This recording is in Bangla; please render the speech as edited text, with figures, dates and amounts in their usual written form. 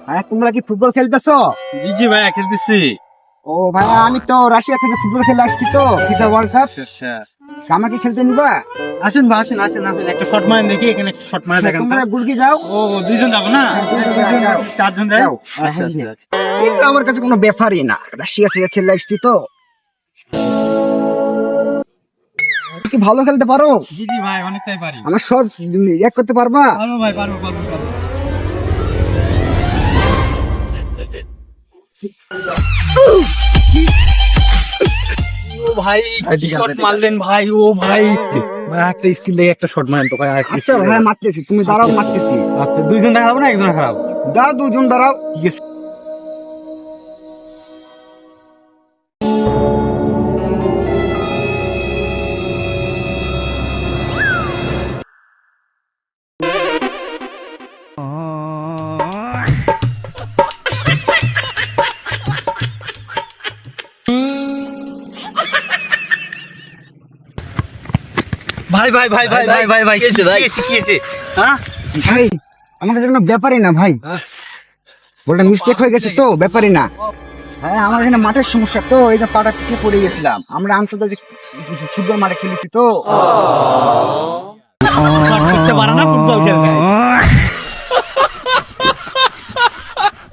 হ্যাঁ, তোমরা কি ফুটবল খেলতেছো? জি জি ভাইয়া খেলতেছি। ও ভাইয়া, আমি তো রাশিয়া থেকে ফুটবল খেলে আসছি তো, ফিফা ওয়ার্ল্ড কাপ। আচ্ছা আমাকে খেলতে নিবা? আসেন ভাই, আসেন আসেন আসেন, একটা শর্ট মারেন দেখি, এখানে একটা শর্ট মারে দেখেন। তোমরা গুলকি যাও। ও দুইজন যাবো না? যাও। চারজন যাই। যাও। আচ্ছা আচ্ছা আচ্ছা। এগুলো আমার কাছে কোনো ব্যাপারই না, রাশিয়া থেকে খেলে আসছি তো। কি ভালো খেলতে পারো? জি জি ভাই, অনেকটাই পারি। আমার সব এক করতে পারবা? পারবো ভাই, পারবো পারবো পারবো। ও ভাই কি শট মারলেন ভাই, ও ভাই ভাই একটা স্কিল দিয়ে একটা শট মারেন তো ভাই। আচ্ছা ভাই, মারতেছি, তুমি দাঁড়াও, মারতেছি। আচ্ছা, দুইজন দেখাবো না একজন খারাপ? দাও, দুজন দাঁড়াও। ঠিক আছে। ভাই ভাই ভাই ভাই ভাই ভাই ভাই, কি হয়েছে ভাই, কি হয়েছে? হ্যাঁ ভাই, আমার কাছে কোনো ব্যাপারই না ভাই, বলটা মিস্টেক হয়ে গেছে তো, ব্যাপারই না ভাই। আমার এখানে মাঠের সমস্যা তো, এই যে পাটা পিছিয়ে পড়ে গেছিলাম। আমরা আন্তর্জাতিক ফুটবল মাঠে খেলেছি তো। শট করতে পারে না, ফুটবল খেলতে।